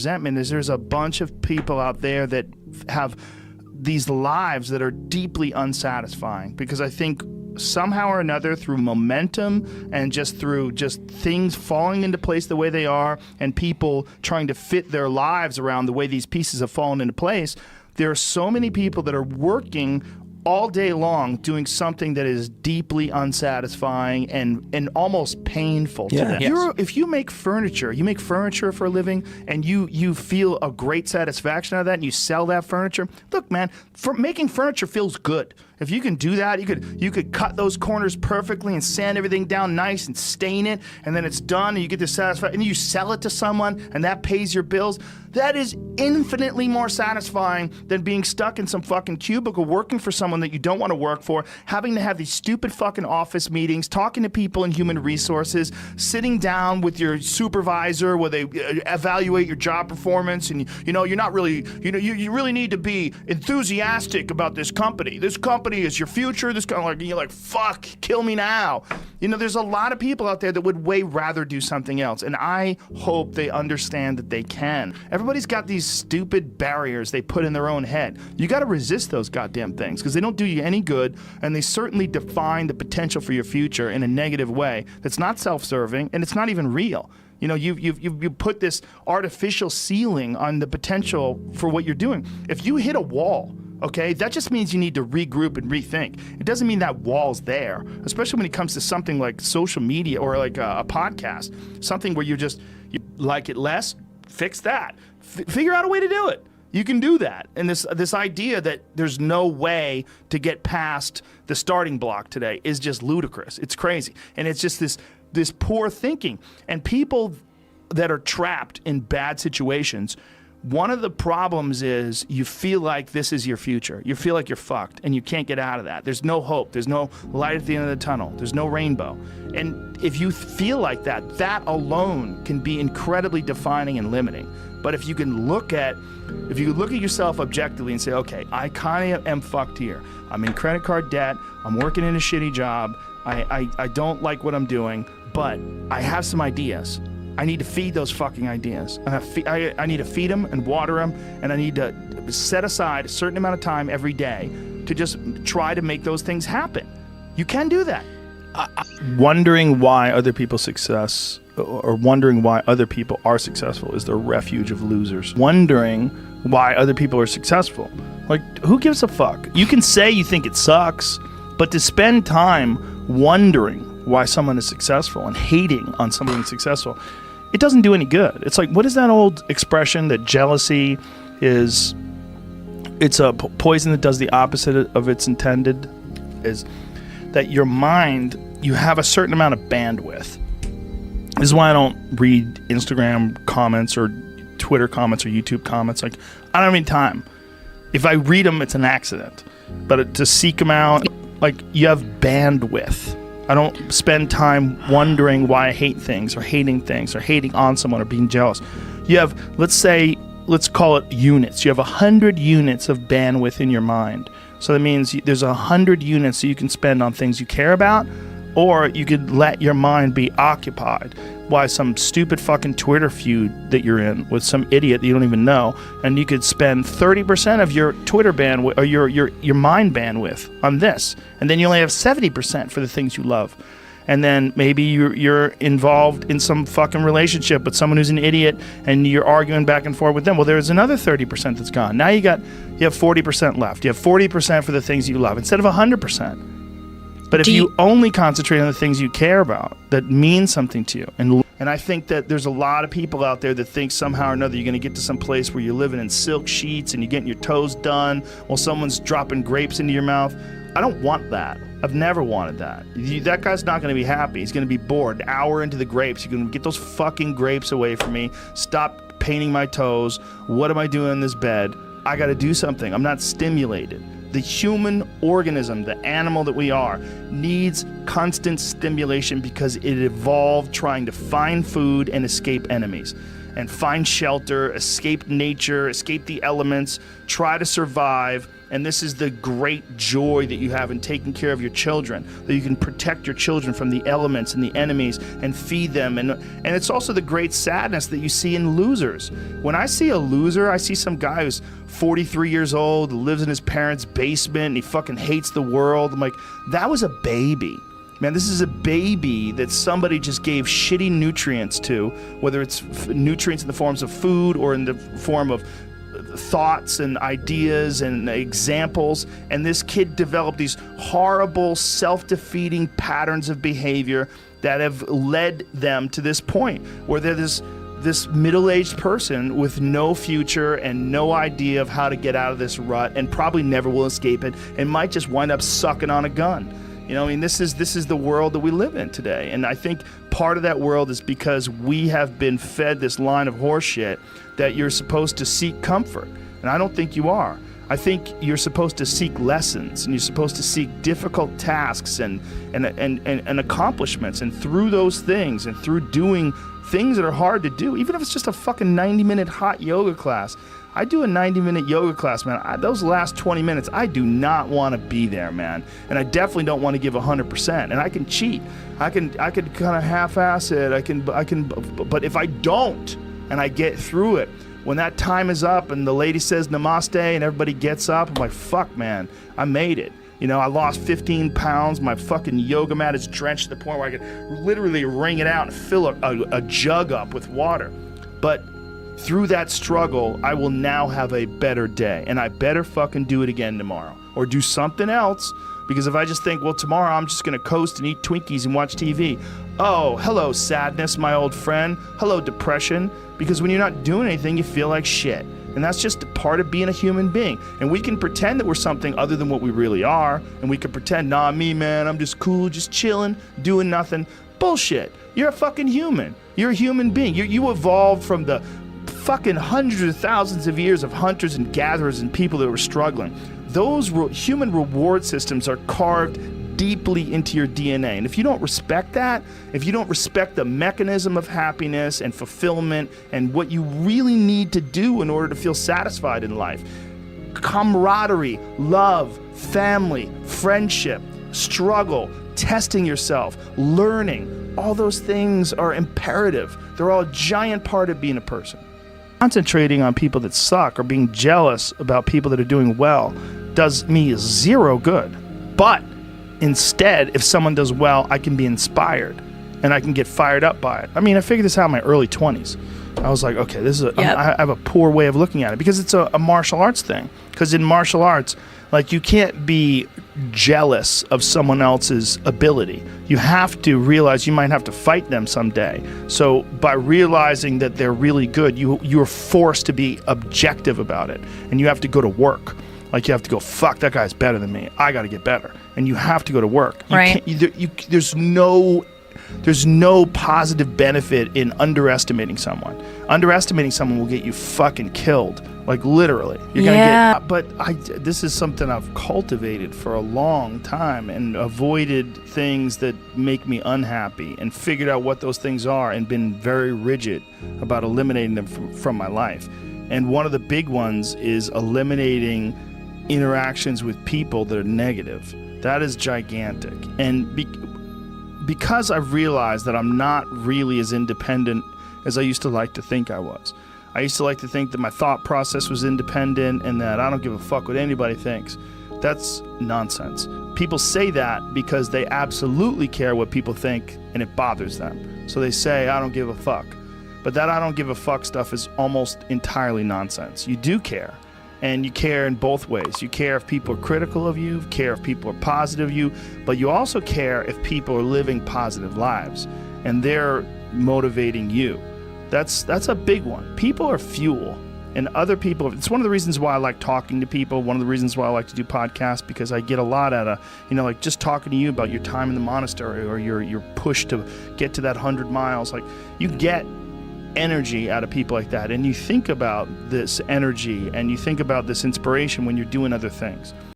resentment is there's a bunch of people out there that have these lives that are deeply unsatisfying, because I think somehow or another, through momentum and just through just things falling into place the way they are, and people trying to fit their lives around the way these pieces have fallen into place, there are so many people that are working all day long doing something that is deeply unsatisfying and almost painful to them. Yes. If you make furniture for a living, and you feel a great satisfaction out of that, and you sell that furniture, look, man, making furniture feels good. If you can do that, you could cut those corners perfectly and sand everything down nice and stain it, and then it's done, and you get the satisfaction, and you sell it to someone, and that pays your bills. That is infinitely more satisfying than being stuck in some fucking cubicle working for someone that you don't want to work for, having to have these stupid fucking office meetings, talking to people in human resources, sitting down with your supervisor where they evaluate your job performance, and you're not really, you really need to be enthusiastic about this company. This company is your future. This kind of you're like, fuck, kill me now. There's a lot of people out there that would way rather do something else, and I hope they understand that they can. Everybody's got these stupid barriers they put in their own head. You got to resist those goddamn things, because they don't do you any good, and they certainly define the potential for your future in a negative way that's not self-serving, and it's not even real. You put this artificial ceiling on the potential for what you're doing. If you hit a wall, okay, that just means you need to regroup and rethink. It doesn't mean that wall's there, especially when it comes to something like social media or like a podcast, something where you like it less, fix that. Figure out a way to do it. You can do that. And this idea that there's no way to get past the starting block today is just ludicrous. It's crazy. And it's just this poor thinking. And people that are trapped in bad situations, one of the problems is you feel like this is your future. You feel like you're fucked and you can't get out of that. There's no hope. There's no light at the end of the tunnel. There's no rainbow. And if you feel like that, that alone can be incredibly defining and limiting. But if you look at yourself objectively and say, okay, I kind of am fucked here. I'm in credit card debt. I'm working in a shitty job. I don't like what I'm doing, but I have some ideas. I need to feed those fucking ideas. I need to feed them and water them, and I need to set aside a certain amount of time every day to just try to make those things happen. You can do that. Wondering why other people's success, or wondering why other people are successful, is the refuge of losers. Wondering why other people are successful. Like, who gives a fuck? You can say you think it sucks, but to spend time wondering why someone is successful and hating on someone who's successful, it doesn't do any good. It's like, what is that old expression that jealousy is, it's a poison that does the opposite of its intended, is that your mind, you have a certain amount of bandwidth. This is why I don't read Instagram comments or Twitter comments or YouTube comments. Like, I don't have any time. If I read them, it's an accident. But to seek them out, like, you have bandwidth. I don't spend time wondering why I hate things or hating on someone or being jealous. You have, let's call it units. You have 100 units of bandwidth in your mind. So that means there's 100 units that you can spend on things you care about, or you could let your mind be occupied by some stupid fucking Twitter feud that you're in with some idiot that you don't even know, and you could spend 30% of your Twitter bandwidth or your mind bandwidth on this, and then you only have 70% for the things you love. And then maybe you're involved in some fucking relationship with someone who's an idiot, and you're arguing back and forth with them. Well, there's another 30% that's gone. Now you have 40% left. You have 40% for the things you love instead of 100%. But if you only concentrate on the things you care about that mean something to you, and I think that there's a lot of people out there that think somehow or another you're going to get to some place where you're living in silk sheets and you're getting your toes done while someone's dropping grapes into your mouth. I don't want that. I've never wanted that. That guy's not going to be happy. He's going to be bored. An hour into the grapes, you're going to get those fucking grapes away from me. Stop painting my toes. What am I doing in this bed? I got to do something. I'm not stimulated. The human organism, the animal that we are, needs constant stimulation because it evolved trying to find food and escape enemies. and find shelter, escape nature, escape the elements, try to survive. And this is the great joy that you have in taking care of your children, that you can protect your children from the elements and the enemies and feed them. And it's also the great sadness that you see in losers. When I see a loser, I see some guy who's 43 years old, lives in his parents' basement, and he fucking hates the world. I'm like, that was a baby. Man, this is a baby that somebody just gave shitty nutrients to, whether it's nutrients in the forms of food or in the form of thoughts and ideas and examples, and this kid developed these horrible self-defeating patterns of behavior that have led them to this point where they're this middle-aged person with no future and no idea of how to get out of this rut, and probably never will escape it, and might just wind up sucking on a gun. You know, I mean, this is the world that we live in today. And I think part of that world is because we have been fed this line of horse shit that you're supposed to seek comfort. And I don't think you are. I think you're supposed to seek lessons, and you're supposed to seek difficult tasks and accomplishments. And through those things, and through doing things that are hard to do, even if it's just a fucking 90-minute hot yoga class. I do a 90-minute yoga class, man. Those last 20 minutes, I do not want to be there, man. And I definitely don't want to give 100%. And I can cheat. I can kind of half-ass it. I can. But if I don't, and I get through it, when that time is up and the lady says namaste and everybody gets up, I'm like, fuck, man, I made it. You know, I lost 15 pounds. My fucking yoga mat is drenched to the point where I could literally wring it out and fill a jug up with water. But through that struggle, I will now have a better day, and I better fucking do it again tomorrow or do something else, because if I just think, well, tomorrow I'm just going to coast and eat Twinkies and watch TV. Oh, hello, sadness, my old friend. Hello, depression. Because when you're not doing anything, you feel like shit. And that's just a part of being a human being. And we can pretend that we're something other than what we really are. And we can pretend, nah, me, man, I'm just cool, just chilling, doing nothing. Bullshit. You're a fucking human. You're a human being. You evolved from the fucking hundreds of thousands of years of hunters and gatherers and people that were struggling. Those human reward systems are carved deeply into your DNA. And if you don't respect that, if you don't respect the mechanism of happiness and fulfillment and what you really need to do in order to feel satisfied in life, camaraderie, love, family, friendship, struggle, testing yourself, learning, all those things are imperative. They're all a giant part of being a person. Concentrating on people that suck or being jealous about people that are doing well does me zero good. But instead, if someone does well, I can be inspired and I can get fired up by it. I mean, I figured this out in my early 20s. I was like, okay, this is I have a poor way of looking at it, because it's a martial arts thing. Because in martial arts, like, you can't be jealous of someone else's ability. You have to realize you might have to fight them someday. So by realizing that they're really good, you're forced to be objective about it, and you have to go to work. Like, you have to go, fuck, that guy's better than me. I got to get better. And you have to go to work. Right. There's no positive benefit in underestimating someone. Underestimating someone will get you fucking killed. Like, literally. You're gonna get. But this is something I've cultivated for a long time, and avoided things that make me unhappy, and figured out what those things are, and been very rigid about eliminating them from my life. And one of the big ones is eliminating interactions with people that are negative. That is gigantic. And because I've realized that I'm not really as independent as I used to like to think I was. I used to like to think that my thought process was independent and that I don't give a fuck what anybody thinks. That's nonsense. People say that because they absolutely care what people think and it bothers them. So they say, I don't give a fuck. But that I don't give a fuck stuff is almost entirely nonsense. You do care. And you care in both ways. You care if people are critical of you, care if people are positive of you, but you also care if people are living positive lives and they're motivating you. That's a big one. People are fuel, and other people, it's one of the reasons why I like talking to people, one of the reasons why I like to do podcasts, because I get a lot out of, like just talking to you about your time in the monastery or your push to get to that 100 miles. Like, you get energy out of people like that, and you think about this energy and you think about this inspiration when you're doing other things.